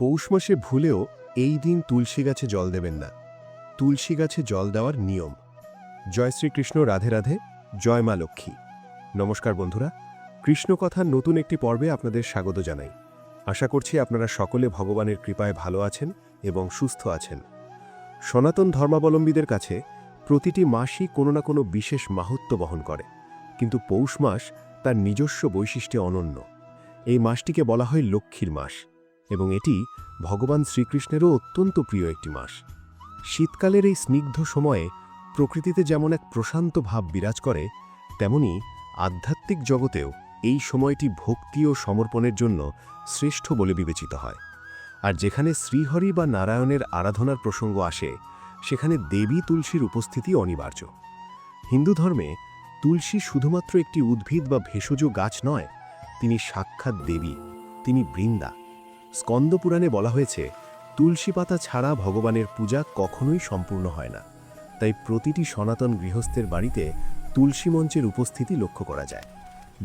পৌষ মাসে ভুলেও এই দিন তুলসী গাছে জল দেবেন না। তুলসী গাছে জল দেওয়ার নিয়ম। জয় শ্রীকৃষ্ণ, রাধে রাধে, জয় মা লক্ষ্মী। নমস্কার বন্ধুরা, কৃষ্ণকথার নতুন একটি পর্বে আপনাদের স্বাগত জানাই। আশা করছি আপনারা সকলে ভগবানের কৃপায় ভালো আছেন এবং সুস্থ আছেন। সনাতন ধর্মাবলম্বীদের কাছে প্রতিটি মাসই কোনো না কোনো বিশেষ মাহাত্ম্য বহন করে, কিন্তু পৌষ মাস তার নিজস্ব বৈশিষ্ট্যে অনন্য। এই মাসটিকে বলা হয় লক্ষ্মীর মাস এবং এটি ভগবান শ্রীকৃষ্ণেরও অত্যন্ত প্রিয় একটি মাস। শীতকালের এই স্নিগ্ধ সময়ে প্রকৃতিতে যেমন এক প্রশান্ত ভাব বিরাজ করে, তেমনি আধ্যাত্মিক জগতেও এই সময়টি ভক্তি ও সমর্পণের জন্য শ্রেষ্ঠ বলে বিবেচিত হয়। আর যেখানে শ্রীহরি বা নারায়ণের আরাধনার প্রসঙ্গ আসে, সেখানে দেবী তুলসীর উপস্থিতি অনিবার্য। হিন্দু ধর্মে তুলসী শুধুমাত্র একটি উদ্ভিদ বা ভেষজ গাছ নয়, তিনি সাক্ষাৎ দেবী, তিনি বৃন্দা। স্কন্দপুরাণে বলা হয়েছে, তুলসী পাতা ছাড়া ভগবানের পূজা কখনোই সম্পূর্ণ হয় না। তাই প্রতিটি সনাতন গৃহস্থের বাড়িতে তুলসী মঞ্চের উপস্থিতি লক্ষ্য করা যায়।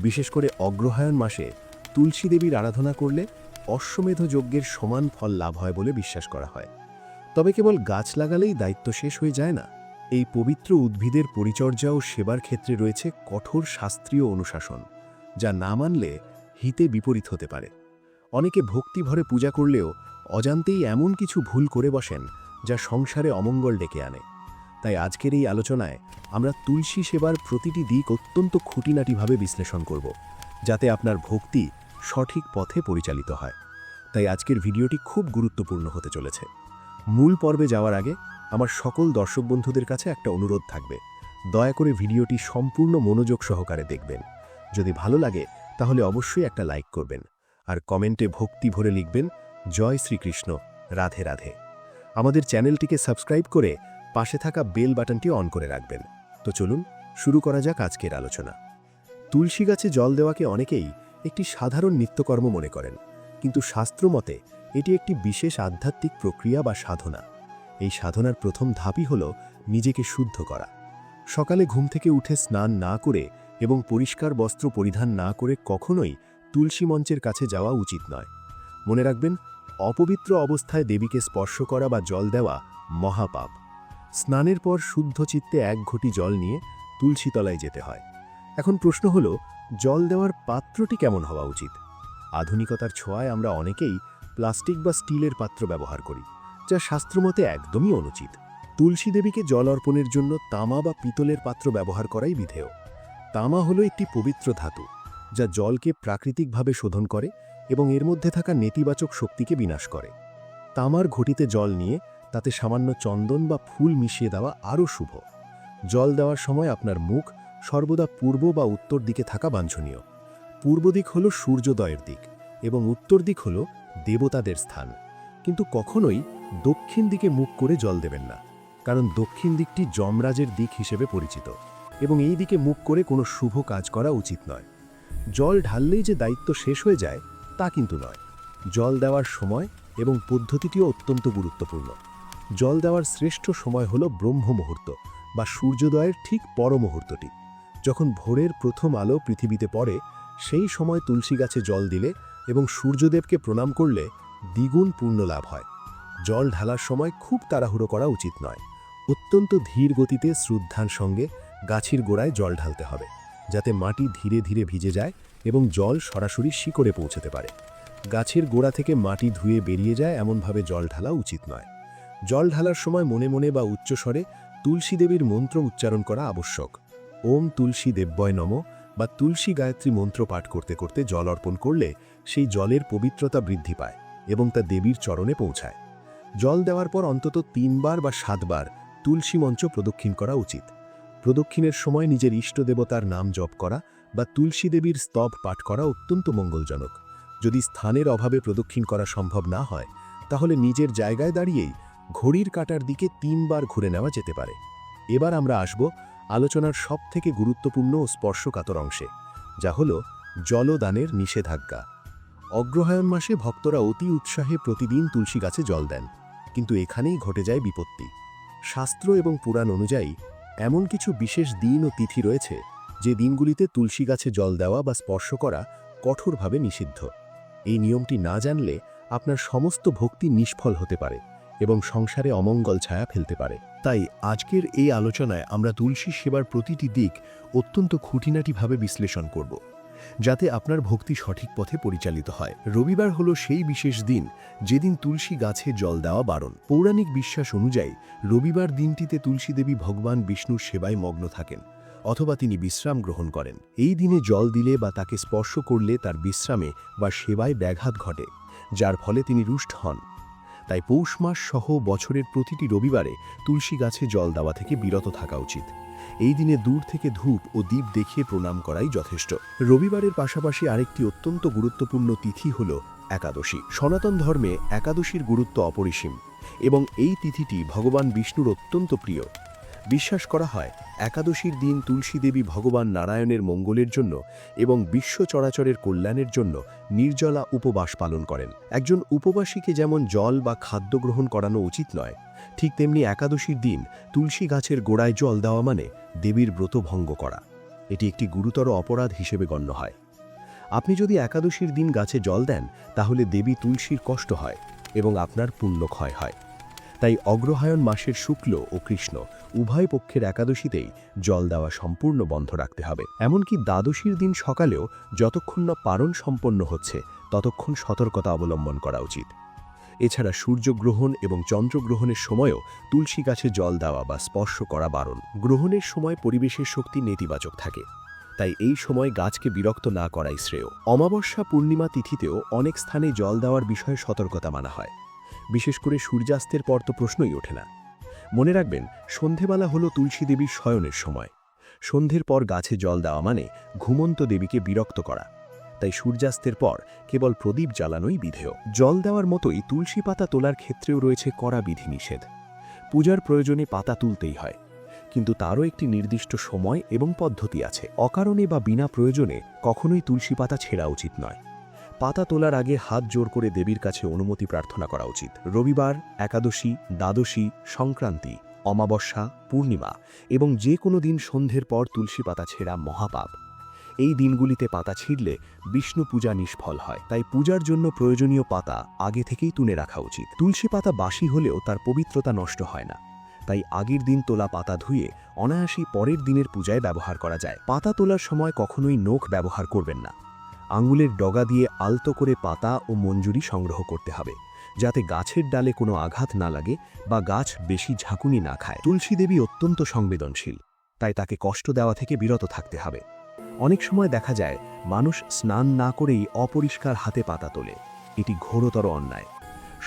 বিশেষ করে অগ্রহায়ণ মাসে তুলসী দেবীর আরাধনা করলে অশ্বমেধ যজ্ঞের সমান ফল লাভ হয় বলে বিশ্বাস করা হয়। তবে কেবল গাছ লাগালেই দায়িত্ব শেষ হয়ে যায় না। এই পবিত্র উদ্ভিদের পরিচর্যা ও সেবার ক্ষেত্রে রয়েছে কঠোর শাস্ত্রীয় অনুশাসন, যা না মানলে হিতে বিপরীত হতে পারে। অনেকে ভক্তি ভরে পূজা করলেও অজান্তেই এমন কিছু ভুল করে বসেন, যা সংসারে অমঙ্গল ডেকে আনে। তাই আজকের এই আলোচনায় আমরা তুলসী সেবার প্রতিটি দিক অত্যন্ত খুঁটিনাটিভাবে বিশ্লেষণ করব, যাতে আপনার ভক্তি সঠিক পথে পরিচালিত হয়। তাই আজকের ভিডিওটি খুব গুরুত্বপূর্ণ হতে চলেছে। মূল পর্বে যাওয়ার আগে আমার সকল দর্শক বন্ধুদের কাছে একটা অনুরোধ থাকবে, দয়া করে ভিডিওটি সম্পূর্ণ মনোযোগ সহকারে দেখবেন। যদি ভালো লাগে তাহলে অবশ্যই একটা লাইক করবেন, আর কমেন্টে ভক্তি ভরে লিখবেন, জয় শ্রীকৃষ্ণ, রাধে রাধে। আমাদের চ্যানেলটিকে সাবস্ক্রাইব করে পাশে থাকা বেল বাটনটি অন করে রাখবেন। তো চলুন শুরু করা যাক আজকের আলোচনা। তুলসী গাছে জল দেওয়াকে অনেকেই একটি সাধারণ নিত্যকর্ম মনে করেন, কিন্তু শাস্ত্রমতে এটি একটি বিশেষ আধ্যাত্মিক প্রক্রিয়া বা সাধনা। এই সাধনার প্রথম ধাপই হল নিজেকে শুদ্ধ করা। সকালে ঘুম থেকে উঠে স্নান না করে এবং পরিষ্কার বস্ত্র পরিধান না করে কখনোই তুলসী মঞ্চের কাছে যাওয়া উচিত নয়। মনে রাখবেন, অপবিত্র অবস্থায় দেবীকে স্পর্শ করা বা জল দেওয়া মহাপাপ। স্নানের পর শুদ্ধ চিত্তে 1 ঘটি জল নিয়ে তুলসী তলায় যেতে হয়। এখন প্রশ্ন হল, জল দেওয়ার পাত্রটি কেমন হওয়া উচিত? আধুনিকতার ছোঁয়ায় আমরা অনেকেই প্লাস্টিক বা স্টিলের পাত্র ব্যবহার করি, যা শাস্ত্রমতে একদমই অনুচিত। তুলসী দেবীকে জল অর্পণের জন্য তামা বা পিতলের পাত্র ব্যবহার করাই বিধেয়। তামা হলো একটি পবিত্র ধাতু, যা জলকে প্রাকৃতিকভাবে শোধন করে এবং এর মধ্যে থাকা নেতিবাচক শক্তিকে বিনাশ করে। তামার ঘটিতে জল নিয়ে তাতে সামান্য চন্দন বা ফুল মিশিয়ে দেওয়া আরও শুভ। জল দেওয়ার সময় আপনার মুখ সর্বদা পূর্ব বা উত্তর দিকে থাকা বাঞ্ছনীয়। পূর্ব দিক হল সূর্যোদয়ের দিক এবং উত্তর দিক হল দেবতাদের স্থান। কিন্তু কখনোই দক্ষিণ দিকে মুখ করে জল দেবেন না, কারণ দক্ষিণ দিকটি যমরাজের দিক হিসেবে পরিচিত এবং এই দিকে মুখ করে কোনো শুভ কাজ করা উচিত নয়। জল ঢাললেই যে দায়িত্ব শেষ হয়ে যায় তা কিন্তু নয়। জল দেওয়ার সময় এবং পদ্ধতিটিও অত্যন্ত গুরুত্বপূর্ণ। জল দেওয়ার শ্রেষ্ঠ সময় হল ব্রহ্ম মুহূর্ত বা সূর্যোদয়ের ঠিক পর মুহূর্তটি। যখন ভোরের প্রথম আলো পৃথিবীতে পড়ে, সেই সময় তুলসী গাছে জল দিলে এবং সূর্যদেবকে প্রণাম করলে দ্বিগুণ পুণ্য লাভ হয়। জল ঢালার সময় খুব তাড়াহুড়ো করা উচিত নয়। অত্যন্ত ধীর গতিতে শ্রদ্ধার সঙ্গে গাছের গোড়ায় জল ঢালতে হবে, যাতে মাটি ধীরে ধীরে ভিজে যায় এবং জল সরাসরি শিকড়ে পৌঁছতে পারে। গাছের গোড়া থেকে মাটি ধুয়ে বেরিয়ে যায় এমনভাবে জল ঢালা উচিত নয়। জল ঢালার সময় মনে মনে বা উচ্চস্বরে তুলসী দেবীর মন্ত্র উচ্চারণ করা আবশ্যক। ওম তুলসী দেব্যয় নমঃ বা তুলসী গায়ত্রী মন্ত্র পাঠ করতে করতে জল অর্পণ করলে সেই জলের পবিত্রতা বৃদ্ধি পায় এবং তা দেবীর চরণে পৌঁছায়। জল দেওয়ার পর অন্তত 3 বার বা 7 বার তুলসী মঞ্চ প্রদক্ষিণ করা উচিত। প্রদক্ষিণের সময় নিজের ইষ্ট দেবতার নাম জপ করা বা তুলসী দেবীর স্তব পাঠ করা অত্যন্ত মঙ্গলজনক। যদি স্থানের অভাবে প্রদক্ষিণ করা সম্ভব না হয়, তাহলে নিজের জায়গায় দাঁড়িয়েই ঘড়ির কাঁটার দিকে 3 বার ঘুরে নেওয়া যেতে পারে। এবার আমরা আসব আলোচনার সবথেকে গুরুত্বপূর্ণ ও স্পর্শকাতর অংশে, যা হল জলদানের নিষেধাজ্ঞা। অগ্রহায়ণ মাসে ভক্তরা অতি উৎসাহে প্রতিদিন তুলসী গাছে জল দেন, কিন্তু এখানেই ঘটে যায় বিপত্তি। শাস্ত্র এবং পুরাণ অনুযায়ী এমন কিছু বিশেষ দিন ও তিথি রয়েছে, যে দিনগুলিতে তুলসী গাছে জল দেওয়া বা স্পর্শ করা কঠোরভাবে নিষিদ্ধ। এই নিয়মটি না জানলে আপনার সমস্ত ভক্তি নিষ্ফল হতে পারে এবং সংসারে অমঙ্গল ছায়া ফেলতে পারে। তাই আজকের এই আলোচনায় আমরা তুলসী সেবার প্রতিটি দিক অত্যন্ত খুঁটিনাটিভাবে বিশ্লেষণ করব, যাতে আপনার ভক্তি সঠিক পথে পরিচালিত হয়। রবিবার হলো সেই বিশেষ দিন যেদিন তুলসী গাছে জল দেওয়া বারণ। পৌরাণিক বিশ্বাস অনুযায়ী রবিবার দিনটিতে তুলসী দেবী ভগবান বিষ্ণুর সেবায় মগ্ন থাকেন, অথবা তিনি বিশ্রাম গ্রহণ করেন। এই দিনে জল দিলে বা তাকে স্পর্শ করলে তার বিশ্রামে বা সেবায় ব্যাঘাত ঘটে, যার ফলে তিনি রুষ্ট হন। তাই পৌষ মাস সহ বছরের প্রতিটি রবিবারে তুলসী গাছে জল দেওয়া থেকে বিরত থাকা উচিত। এই দিনে দূর থেকে ধূপ ও দীপ দেখিয়ে প্রণাম করাই যথেষ্ট। রবিবারের পাশাপাশি আরেকটি অত্যন্ত গুরুত্বপূর্ণ তিথি হল একাদশী। সনাতন ধর্মে একাদশীর গুরুত্ব অপরিসীম এবং এই তিথিটি ভগবান বিষ্ণুর অত্যন্ত প্রিয়। বিশ্বাস করা হয় একাদশীর দিন তুলসী দেবী ভগবান নারায়ণের মঙ্গলের জন্য এবং বিশ্ব চরাচরের কল্যাণের জন্য নির্জলা উপবাস পালন করেন। একজন উপবাসীকে যেমন জল বা খাদ্য গ্রহণ করানো উচিত নয়, ঠিক তেমনি একাদশীর দিন তুলসী গাছের গোড়ায় জল দেওয়া মানে দেবীর ব্রত ভঙ্গ করা। এটি একটি গুরুতর অপরাধ হিসেবে গণ্য হয়। আপনি যদি একাদশীর দিন গাছে জল দেন, তাহলে দেবী তুলসীর কষ্ট হয় এবং আপনার পুণ্য ক্ষয় হয়। তাই অগ্রহায়ণ মাসের শুক্ল ও কৃষ্ণ উভয় পক্ষের একাদশীতেই জল দেওয়া সম্পূর্ণ বন্ধ রাখতে হবে। এমনকি দ্বাদশীর দিন সকালেও যতক্ষণ না পারণ সম্পন্ন হচ্ছে ততক্ষণ সতর্কতা অবলম্বন করা উচিত। এছাড়া সূর্যগ্রহণ এবং চন্দ্রগ্রহণের সময়ও তুলসী গাছে জল দেওয়া বা স্পর্শ করা বারণ। গ্রহণের সময় পরিবেশের শক্তি নেতিবাচক থাকে, তাই এই সময় গাছকে বিরক্ত না করাই শ্রেয়। অমাবস্যা পূর্ণিমা তিথিতেও অনেক স্থানে জল দেওয়ার বিষয়ে সতর্কতা মানা হয়। বিশেষ করে সূর্যাস্তের পর তো প্রশ্নই ওঠে না। মনে রাখবেন, সন্ধেবেলা হলো তুলসী দেবীর শয়নের সময়। সন্ধ্যের পর গাছে জল দেওয়া মানে ঘুমন্ত দেবীকে বিরক্ত করা। তাই সূর্যাস্তের পর কেবল প্রদীপ জ্বালানোই বিধেয়। জল দেওয়ার মতোই তুলসী পাতা তোলার ক্ষেত্রেও রয়েছে কড়া বিধিনিষেধ। পূজার প্রয়োজনে পাতা তুলতেই হয়, কিন্তু তারও একটি নির্দিষ্ট সময় এবং পদ্ধতি আছে। অকারণে বা বিনা প্রয়োজনে কখনোই তুলসী পাতা ছেঁড়া উচিত নয়। পাতা তোলার আগে হাত জোর করে দেবীর কাছে অনুমতি প্রার্থনা করা উচিত। রবিবার, একাদশী, দ্বাদশী, সংক্রান্তি, অমাবস্যা, পূর্ণিমা এবং যে কোনো দিন সন্ধ্যের পর তুলসী পাতা ছেঁড়া মহাপাপ। এই দিনগুলিতে পাতা ছিঁড়লে বিষ্ণু পূজা নিষ্ফল হয়। তাই পূজার জন্য প্রয়োজনীয় পাতা আগে থেকেই তুলে রাখা উচিত। তুলসী পাতা বাসি হলেও তার পবিত্রতা নষ্ট হয় না, তাই আগের দিন তোলা পাতা ধুয়ে অনায়াসেই পরের দিনের পূজায় ব্যবহার করা যায়। পাতা তোলার সময় কখনোই নখ ব্যবহার করবেন না। আঙুলের ডগা দিয়ে আলতো করে পাতা ও মঞ্জুরি সংগ্রহ করতে হবে, যাতে গাছের ডালে কোনো আঘাত না লাগে বা গাছ বেশি ঝাঁকুনি না খায়। তুলসী দেবী অত্যন্ত সংবেদনশীল, তাই তাকে কষ্ট দেওয়া থেকে বিরত থাকতে হবে। অনেক সময় দেখা যায় মানুষ স্নান না করেই অপরিষ্কার হাতে পাতা তোলে। এটি ঘোরতর অন্যায়।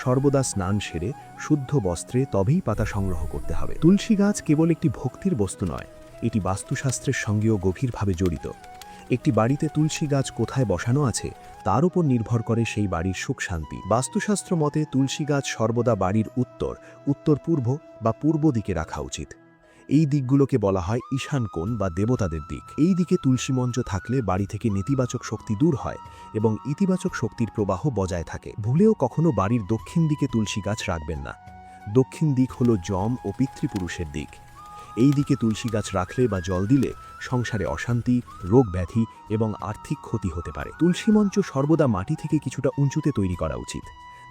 সর্বদা স্নান সেরে শুদ্ধ বস্ত্রে তবেই পাতা সংগ্রহ করতে হবে। তুলসী গাছ কেবল একটি ভক্তির বস্তু নয়, এটি বাস্তুশাস্ত্রের সঙ্গেও গভীরভাবে জড়িত। একটি বাড়িতে তুলসী গাছ কোথায় বসানো আছে তার উপর নির্ভর করে সেই বাড়ির সুখ শান্তি। বাস্তুশাস্ত্র মতে তুলসী গাছ সর্বদা বাড়ির উত্তর পূর্ব বা পূর্ব দিকে রাখা উচিত। এই দিকগুলোকে বলা হয় ঈশান কোণ বা দেবতাদের দিক। এই দিকে তুলসী মঞ্চ থাকলে বাড়ি থেকে নেতিবাচক শক্তি দূর হয় এবং ইতিবাচক শক্তির প্রবাহ বজায় থাকে। ভুলেও কখনো বাড়ির দক্ষিণ দিকে তুলসী গাছ রাখবেন না। দক্ষিণ দিক হলো যম ও পিতৃপুরুষের দিক। এই দিকে তুলসী গাছ রাখলে বা জল দিলে সংসারে অশান্তি, রোগ ব্যাধি এবং আর্থিক ক্ষতি হতে পারে। তুলসী মঞ্চ সর্বদা মাটি থেকে কিছুটা উঁচুতে তৈরি করা উচিত,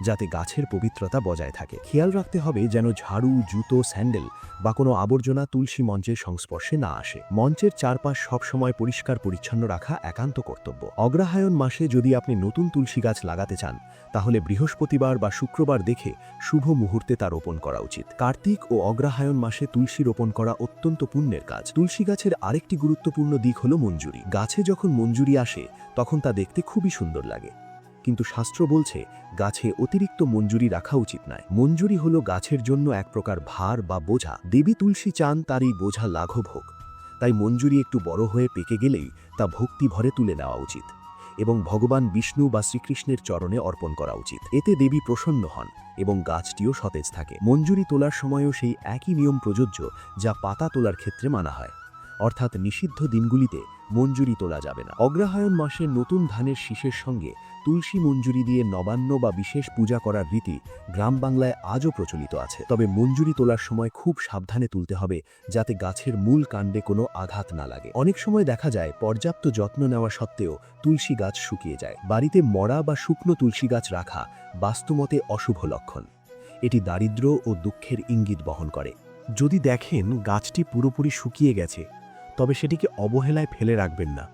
যাতে গাছের পবিত্রতা বজায় থাকে। খেয়াল রাখতে হবে যেন ঝাড়ু, জুতো, স্যান্ডেল বা কোনো আবর্জনা তুলসী মঞ্চের সংস্পর্শে না আসে। মঞ্চের চারপাশ সবসময় পরিষ্কার পরিচ্ছন্ন রাখা একান্ত কর্তব্য। অগ্রহায়ণ মাসে যদি আপনি নতুন তুলসী গাছ লাগাতে চান, তাহলে বৃহস্পতিবার বা শুক্রবার দেখে শুভ মুহূর্তে তা রোপণ করা উচিত। কার্তিক ও অগ্রহায়ণ মাসে তুলসী রোপণ করা অত্যন্ত পুণ্যের কাজ। তুলসী গাছের আরেকটি গুরুত্বপূর্ণ দিক হল মঞ্জুরি। গাছে যখন মঞ্জুরি আসে তখন তা দেখতে খুবই সুন্দর লাগে, কিন্তু শাস্ত্র বলছে গাছে অতিরিক্ত মঞ্জুরি রাখা উচিত নয়। মঞ্জুরি হলো গাছের জন্য এক প্রকার ভার বা বোঝা। দেবী তুলসী চান তার এই বোঝা লাঘব হোক, তাই মঞ্জুরি একটু বড় হয়ে পেকে গেলেই তা ভক্তি ভরে তুলে নেওয়া উচিত এবং ভগবান বিষ্ণু বা শ্রীকৃষ্ণের চরণে অর্পণ করা উচিত। এতে দেবী প্রসন্ন হন এবং গাছটিও সতেজ থাকে। মঞ্জুরি তোলার সময়ও সেই একই নিয়ম প্রযোজ্য যা পাতা তোলার ক্ষেত্রে মানা হয়। অর্থাৎ নিষিদ্ধ দিনগুলিতে মঞ্জুরি তোলা যাবে না। অগ্রহায়ণ মাসে নতুন ধানের শীষের সঙ্গে তুলসী মঞ্জুরি দিয়ে নবান্ন বা বিশেষ পূজা করার রীতি গ্রাম বাংলায় আজও প্রচলিত আছে। তবে মঞ্জুরি তোলার সময় খুব সাবধানে তুলতে হবে, যাতে গাছের মূল কাণ্ডে কোনো আঘাত না লাগে। অনেক সময় দেখা যায় পর্যাপ্ত যত্ন নেওয়া সত্ত্বেও তুলসী গাছ শুকিয়ে যায়। বাড়িতে মরা বা শুকনো তুলসী গাছ রাখা বাস্তুমতে অশুভ লক্ষণ। এটি দারিদ্র্য ও দুঃখের ইঙ্গিত বহন করে। যদি দেখেন গাছটি পুরোপুরি শুকিয়ে গেছে, তবে সেটিকে অবহেলায় ফেলে রাখবেন না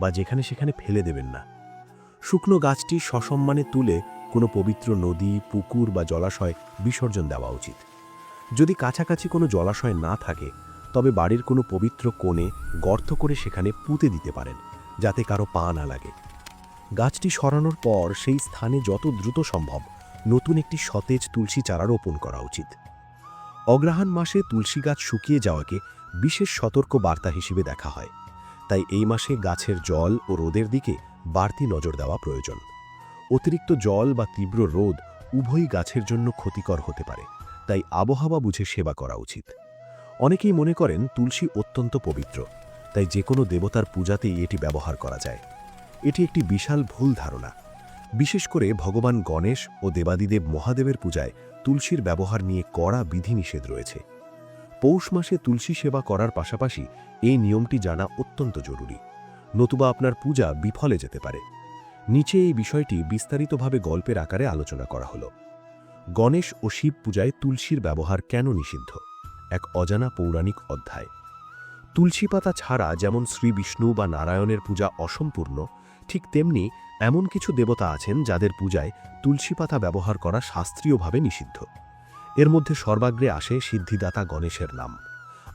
বা যেখানে সেখানে ফেলে দেবেন না। শুকনো গাছটি সসম্মানে তুলে কোনো পবিত্র নদী, পুকুর বা জলাশয় বিসর্জন দেওয়া উচিত। যদি কাছাকাছি কোনো জলাশয় না থাকে, তবে বাড়ির কোনো পবিত্র কোণে গর্ত করে সেখানে পুঁতে দিতে পারেন, যাতে কারো পা না লাগে। গাছটি সরানোর পর সেই স্থানে যত দ্রুত সম্ভব নতুন একটি সতেজ তুলসী চারা রোপণ করা উচিত। অগ্রহায়ণ মাসে তুলসী গাছ শুকিয়ে যাওয়াকে বিশেষ সতর্ক বার্তা হিসেবে দেখা হয়, তাই এই মাসে গাছের জল ও রোদের দিকে বাড়তি নজর দেওয়া প্রয়োজন। অতিরিক্ত জল বা তীব্র রোদ উভয়ই গাছের জন্য ক্ষতিকর হতে পারে, তাই আবহাওয়া বুঝে সেবা করা উচিত। অনেকেই মনে করেন তুলসী অত্যন্ত পবিত্র, তাই যে কোনো দেবতার পূজাতেই এটি ব্যবহার করা যায়। এটি একটি বিশাল ভুল ধারণা। বিশেষ করে ভগবান গণেশ ও দেবাদিদেব মহাদেবের পূজায় তুলসীর ব্যবহার নিয়ে কড়া বিধিনিষেধ রয়েছে। পৌষ মাসে তুলসী সেবা করার পাশাপাশি এই নিয়মটি জানা অত্যন্ত জরুরি, নতুবা আপনার পূজা বিফলে যেতে পারে। নিচে এই বিষয়টি বিস্তারিতভাবে গল্পের আকারে আলোচনা করা হলো। গণেশ ও শিব পূজায় তুলসীর ব্যবহার কেন নিষিদ্ধ? এক অজানা পৌরাণিক অধ্যায়। তুলসী পাতা ছাড়া যেমন শ্রী বিষ্ণু বা নারায়ণের পূজা অসম্পূর্ণ, ঠিক তেমনি এমন কিছু দেবতা আছেন যাদের পূজায় তুলসী পাতা ব্যবহার করা শাস্ত্রীয়ভাবে নিষিদ্ধ। এর মধ্যে সর্বাগ্রে আসে সিদ্ধিদাতা গণেশের নাম।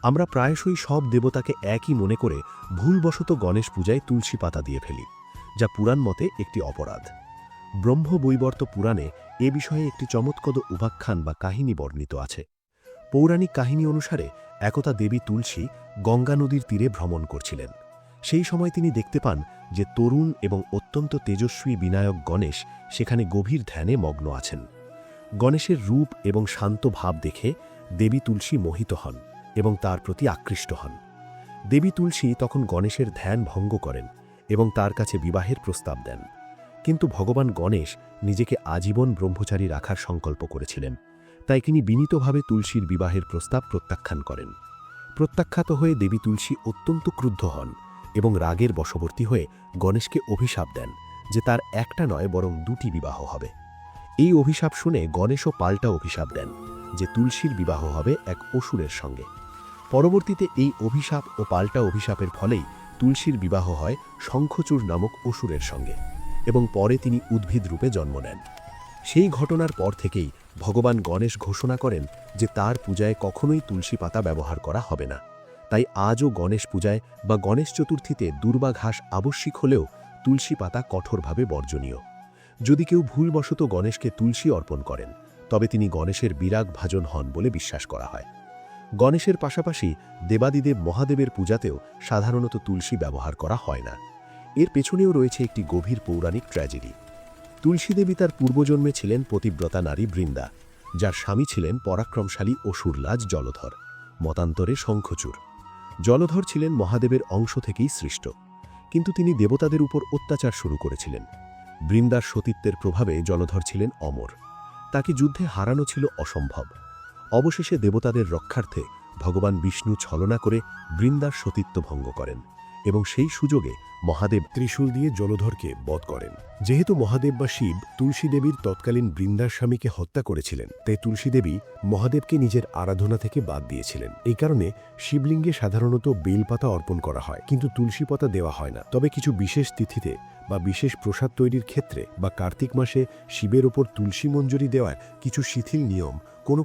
আমরা প্রায়শই সব দেবতাকে একই মনে করে ভুলবশত গণেশ পূজায় তুলসী পাতা দিয়ে ফেলি, যা পুরাণ মতে একটি অপরাধ। ব্রহ্মবৈবর্ত পুরাণে এ বিষয়ে একটি চমৎকদ উপাখ্যান বা কাহিনী বর্ণিত আছে। পৌরাণিক কাহিনী অনুসারে একদা দেবী তুলসী গঙ্গা নদীর তীরে ভ্রমণ করছিলেন। সেই সময় তিনি দেখতে পান যে তরুণ এবং অত্যন্ত তেজস্বী বিনায়ক গণেশ সেখানে গভীর ধ্যানে মগ্ন আছেন। গণেশের রূপ এবং শান্ত ভাব দেখে দেবী তুলসী মোহিত হন এবং তার প্রতি আকৃষ্ট হন। দেবী তুলসী তখন গণেশের ধ্যান ভঙ্গ করেন এবং তার কাছে বিবাহের প্রস্তাব দেন। কিন্তু ভগবান গণেশ নিজেকে আজীবন ব্রহ্মচারী রাখার সংকল্প করেছিলেন, তাই তিনি বিনীতভাবে তুলসীর বিবাহের প্রস্তাব প্রত্যাখ্যান করেন। প্রত্যাখ্যাত হয়ে দেবী তুলসী অত্যন্ত ক্রুদ্ধ হন এবং রাগের বশবর্তী হয়ে গণেশকে অভিশাপ দেন যে তার একটা নয় বরং দুটি বিবাহ হবে। এই অভিশাপ শুনে গণেশও পাল্টা অভিশাপ দেন যে তুলসীর বিবাহ হবে এক অসুরের সঙ্গে। পরবর্তীতে এই অভিশাপ ও পাল্টা অভিশাপের ফলেই তুলসীর বিবাহ হয় শঙ্খচূড় নামক অসুরের সঙ্গে এবং পরে তিনি উদ্ভিদ রূপে জন্ম নেন। সেই ঘটনার পর থেকেই ভগবান গণেশ ঘোষণা করেন যে তার পূজায় কখনোই তুলসী পাতা ব্যবহার করা হবে না। তাই আজও গণেশ পূজায় বা গণেশ চতুর্থীতে দূর্বা ঘাস আবশ্যিক হলেও তুলসী পাতা কঠোরভাবে বর্জনীয়। যদি কেউ ভুলবশত গণেশকে তুলসী অর্পণ করেন, তবে তিনি গণেশের বিরাগ ভাজন হন বলে বিশ্বাস করা হয়। গণেশের পাশাপাশি দেবাদিদেব মহাদেবের পূজাতেও সাধারণত তুলসী ব্যবহার করা হয় না। এর পেছনেও রয়েছে একটি গভীর পৌরাণিক ট্র্যাজেডি। তুলসী দেবী তার পূর্বজন্মে ছিলেন পতিব্রতা নারী বৃন্দা, যার স্বামী ছিলেন পরাক্রমশালী অসুররাজ জলধর, মতান্তরে শঙ্খচূড়। জলধর ছিলেন মহাদেবের অংশ থেকেই সৃষ্ট, কিন্তু তিনি দেবতাদের উপর অত্যাচার শুরু করেছিলেন। বৃন্দার সতীত্বের প্রভাবে জলধর ছিলেন অমর, তাকে যুদ্ধে হারানো ছিল অসম্ভব। অবশেষে দেবতাদের রক্ষার্থে ভগবান বিষ্ণু ছলনা করে বৃন্দার সতীত্ব ভঙ্গ করেন এবং সেই সুযোগে মহাদেব ত্রিশূল দিয়ে জলধরকে বধ করেন। যেহেতু মহাদেব বা শিব তুলসী দেবীর তৎকালীন বৃন্দার স্বামীকে হত্যা করেছিলেন, তাই তুলসী দেবী মহাদেবকে নিজের আরাধনা থেকে বাদ দিয়েছিলেন। এই কারণে শিবলিঙ্গে সাধারণত বেলপাতা অর্পণ করা হয়, কিন্তু তুলসী পাতা দেওয়া হয় না। তবে কিছু বিশেষ তিথিতে বা বিশেষ প্রসাদ তৈরির ক্ষেত্রে বা কার্তিক মাসে শিবের ওপর তুলসী মঞ্জুরি দেওয়ার কিছু শিথিল নিয়ম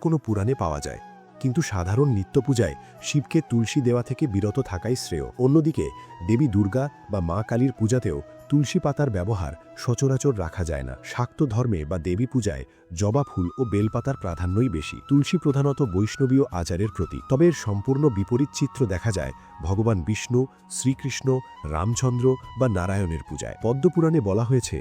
কোনো পুরাণে পাওয়া যায়, কিন্তু সাধারণ নিত্য পূজায় শিবকে তুলসী দেওয়া থেকে বিরত থাকাই শ্রেয়। অন্যদিকে দেবী দুর্গা বা মা কালীর পূজাতেও তুলসী পাতার ব্যবহার সচরাচর রাখা যায় না। শাক্ত ধর্মে বা দেবী পূজায় জবা ফুল ও বেলপাতার প্রাধান্যই বেশি। তুলসী প্রধানত বৈষ্ণবীয় আচারের প্রতীক। তবে এর সম্পূর্ণ বিপরীত চিত্র দেখা যায় ভগবান বিষ্ণু, শ্রীকৃষ্ণ, রামচন্দ্র বা নারায়ণের পূজায়। পদ্মপুরাণে বলা হয়েছে,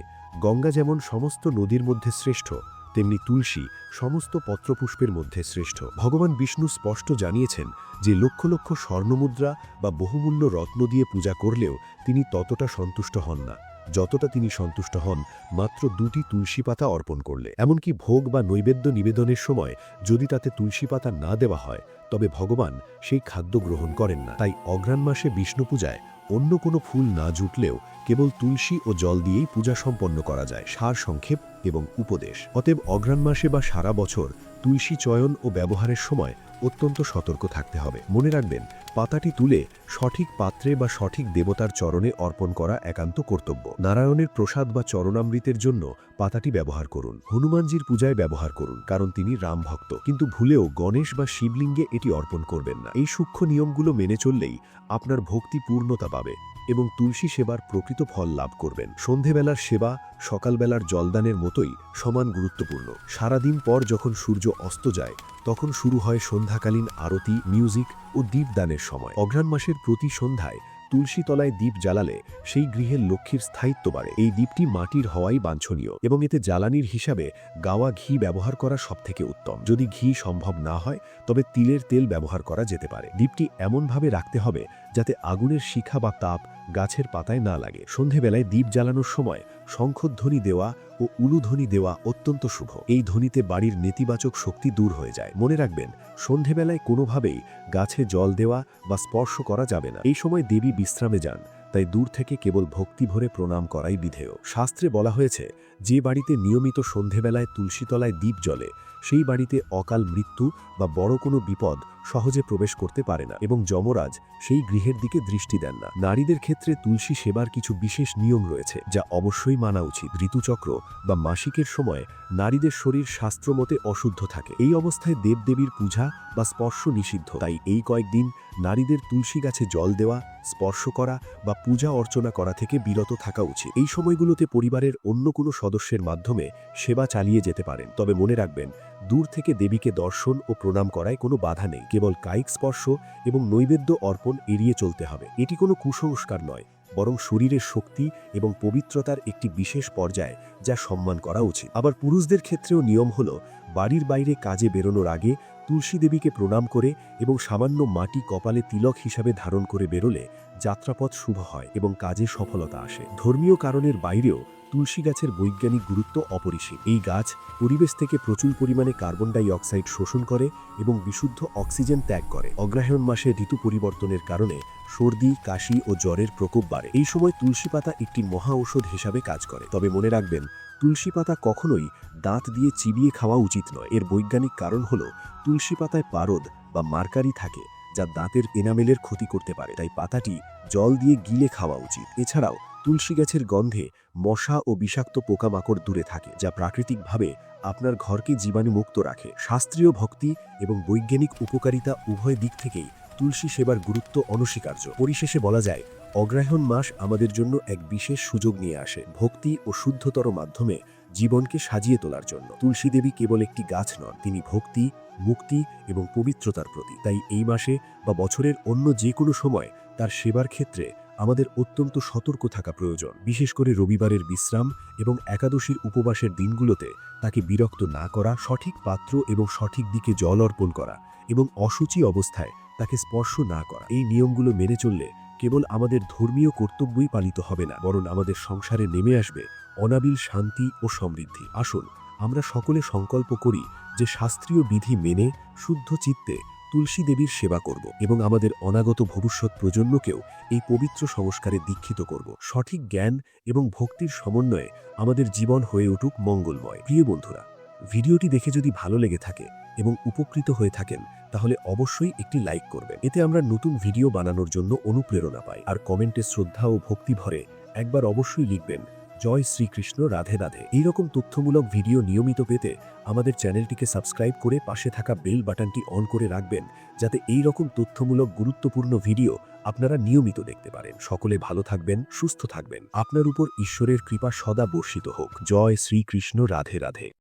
গঙ্গা যেমন সমস্ত নদীর মধ্যে শ্রেষ্ঠ, তেমনি তুলসী সমস্ত পত্রপুষ্পের মধ্যে শ্রেষ্ঠ। ভগবান বিষ্ণু স্পষ্ট জানিয়েছেন যে লক্ষ লক্ষ স্বর্ণমুদ্রা বা বহুমূল্য রত্ন দিয়ে পূজা করলেও তিনি ততটা সন্তুষ্ট হন না যতটা তিনি সন্তুষ্ট হন মাত্র 2টি তুলসী পাতা অর্পণ করলে। এমনকি ভোগ বা নৈবেদ্য নিবেদনের সময় যদি তাতে তুলসী পাতা না দেওয়া হয় তবে ভগবান সেই খাদ্য গ্রহণ করেন না। তাই অঘ্রাণ মাসে বিষ্ণু পূজায় অন্য কোনো ফুল না জুটলেও কেবল তুলসী ও জল দিয়েই পূজা সম্পন্ন করা যায়। সার সংক্ষেপ এবং উপদেশ। অতএব অঘ্রাণ মাসে বা সারা বছর তুলসী চয়ন ও ব্যবহারের সময় অত্যন্ত সতর্ক থাকতে হবে। মনে রাখবেন, পাতাটি তুলে সঠিক পাত্রে বা সঠিক দেবতার চরণে অর্পণ করা একান্ত কর্তব্য। নারায়ণের প্রসাদ বা চরণামৃতের জন্য পাতাটি ব্যবহার করুন। হনুমানজির পূজায় ব্যবহার করুন, কারণ তিনি রাম ভক্ত। কিন্তু ভুলেও গণেশ বা শিবলিঙ্গে এটি অর্পণ করবেন না। এই সূক্ষ্ম নিয়মগুলো মেনে চললেই আপনার ভক্তি পূর্ণতা পাবে এবং তুলসী সেবার প্রকৃত ফল লাভ করবেন। সন্ধেবেলার সেবা সকালবেলার জলদানের মতোই সমান গুরুত্বপূর্ণ। সারাদিন পর যখন সূর্য অস্ত যায় তখন শুরু হয় সন্ধ্যাকালীন আরতি, মিউজিক ও দীপদানের সময়। অঘ্রাণ মাসের প্রতি সন্ধ্যায় তুলসী তলায় দীপ জ্বালালে সেই গৃহের লক্ষ্মীর স্থায়িত্ব বাড়ে। এই দীপটি মাটির হওয়াই বাঞ্ছনীয় এবং এতে জ্বালানির হিসাবে গাওয়া ঘি ব্যবহার করা সবথেকে উত্তম। যদি ঘি সম্ভব না হয় তবে তিলের তেল ব্যবহার করা যেতে পারে। দীপটি এমনভাবে রাখতে হবে যাতে আগুনের শিখা বা তাপ গাছের পাতায় না লাগে। সন্ধেবেলায় দীপ জ্বালানোর সময় শঙ্খধ্বনি দেওয়া ও উলুধ্বনি দেওয়া অত্যন্ত শুভ। এই ধ্বনিতে বাড়ির নেতিবাচক শক্তি দূর হয়ে যায়। মনে রাখবেন, সন্ধেবেলায় কোনোভাবেই গাছে জল দেওয়া বা স্পর্শ করা যাবে না। এই সময় দেবী বিশ্রামে যান, তাই দূর থেকে কেবল ভক্তি ভরে প্রণাম করাই বিধেয়। শাস্ত্রে বলা হয়েছে, যে বাড়িতে নিয়মিত সন্ধেবেলায় তুলসীতলায় দীপ জ্বলে সেই বাড়িতে অকাল মৃত্যু বা বড় কোনো বিপদ সহজে প্রবেশ করতে পারে না এবং যমরাজ সেই গৃহের দিকে দৃষ্টি দেন না। নারীদের ক্ষেত্রে তুলসী সেবার কিছু বিশেষ নিয়ম রয়েছে যা অবশ্যই মানা উচিত। ঋতুচক্র বা মাসিকের সময় নারীদের শরীর শাস্ত্রমতে অশুদ্ধ থাকে। এই অবস্থায় দেবদেবীর পূজা বা স্পর্শ নিষিদ্ধ। তাই এই কয়েকদিন নারীদের তুলসী গাছে জল দেওয়া, স্পর্শ করা বা পূজা অর্চনা করা থেকে বিরত থাকা উচিত। এই সময়গুলোতে পরিবারের অন্য কোনো সদস্যের মাধ্যমে সেবা চালিয়ে যেতে পারেন। তবে মনে রাখবেন, দূর থেকে দেবীকে দর্শন ও প্রণাম করায় কোনো বাধা নেই। কেবল কায়িক স্পর্শ এবং নৈবেদ্য অর্পণ এড়িয়ে চলতে হবে। এটি কোনো কুসংস্কার নয়, বরং শরীরের শক্তি এবং পবিত্রতার একটি বিশেষ পর্যায় যা সম্মান করা উচিত। আবার পুরুষদের ক্ষেত্রেও নিয়ম হল, বাড়ির বাইরে কাজে বেরোনোর আগে তুলসী দেবীকে প্রণাম করে এবং সামান্য মাটি কপালে তিলক হিসাবে ধারণ করে বেরোলে যাত্রাপথ শুভ হয় এবং কাজে সফলতা আসে। ধর্মীয় কারণের বাইরেও তুলসী গাছের বৈজ্ঞানিক গুরুত্ব অপরিসীম। এই গাছ পরিবেশ থেকে প্রচুর পরিমাণে কার্বন ডাই অক্সাইড শোষণ করে এবং বিশুদ্ধ অক্সিজেন ত্যাগ করে। অগ্রহায়ণ মাসে ঋতু পরিবর্তনের কারণে সর্দি, কাশি ও জ্বরের প্রকোপ বাড়ে। এই সময় তুলসী পাতা একটি মহা ঔষধ হিসাবে কাজ করে। তবে মনে রাখবেন, তুলসী পাতা কখনোই দাঁত দিয়ে চিবিয়ে খাওয়া উচিত নয়। এর বৈজ্ঞানিক কারণ হল, তুলসী পাতায় পারদ বা মার্কারি থাকে যা দাঁতের এনামেলের ক্ষতি করতে পারে। তাই পাতাটি জল দিয়ে গিলে খাওয়া উচিত। এছাড়াও তুলসী গাছের গন্ধে মশা ও বিষাক্ত পোকামাকড় দূরে থাকে, যা প্রাকৃতিকভাবে আপনার ঘরকে জীবাণুমুক্ত রাখে। শাস্ত্রীয় ভক্তি এবং বৈজ্ঞানিক উপকারিতা উভয় দিক থেকেই তুলসী সেবার গুরুত্ব অনস্বীকার্য। পরিশেষে বলা যায়, অগ্রহায়ণ মাস আমাদের জন্য এক বিশেষ সুযোগ নিয়ে আসে ভক্তি ও শুদ্ধতর মাধ্যমে জীবনকে সাজিয়ে তোলার জন্য। তুলসী দেবী কেবল একটি গাছ নন, তিনি ভক্তি, মুক্তি এবং পবিত্রতার প্রতীক। তাই এই মাসে বা বছরের অন্য যে কোনো সময় তার সেবার ক্ষেত্রে আমাদের অত্যন্ত সতর্ক থাকা প্রয়োজন। বিশেষ করে রবিবারের বিশ্রাম এবং একাদশীর উপবাসের দিনগুলোতে তাকে বিরক্ত না করা, সঠিক পাত্র এবং সঠিক দিকে জল অর্পণ করা এবং অসুচি অবস্থায় তাকে স্পর্শ না করা, এই নিয়মগুলো মেনে চললে কেবল আমাদের ধর্মীয় কর্তব্যই পালিত হবে না, বরং আমাদের সংসারে নেমে আসবে অনাবিল শান্তি ও সমৃদ্ধি। আসুন আমরা সকলে সংকল্প করি যে শাস্ত্রীয় বিধি মেনে শুদ্ধ চিত্তে তুলসী দেবীর সেবা করব এবং আমাদের অনাগত ভবিষ্যৎ প্রজন্মকেও এই পবিত্র সংস্কারে দীক্ষিত করব। সঠিক জ্ঞান এবং ভক্তির সমন্বয়ে আমাদের জীবন হয়ে উঠুক মঙ্গলময়। প্রিয় বন্ধুরা, ভিডিওটি দেখে যদি ভালো লেগে থাকে এবং উপকৃত হয়ে থাকেন তাহলে অবশ্যই একটি লাইক করবেন। এতে আমরা নতুন ভিডিও বানানোর জন্য অনুপ্রেরণা পাই। আর কমেন্টে শ্রদ্ধা ও ভক্তি ভরে একবার অবশ্যই লিখবেন, জয় শ্রীকৃষ্ণ, রাধে রাধে। এইরকম তথ্যমূলক ভিডিও নিয়মিত পেতে আমাদের চ্যানেলটিকে সাবস্ক্রাইব করে পাশে থাকা বেল বাটনটি অন করে রাখবেন, যাতে এই রকম তথ্যমূলক গুরুত্বপূর্ণ ভিডিও আপনারা নিয়মিত দেখতে পারেন। সকলে ভালো থাকবেন, সুস্থ থাকবেন। আপনার উপর ঈশ্বরের কৃপা সদা বর্ষিত হোক। জয় শ্রীকৃষ্ণ, রাধে রাধে।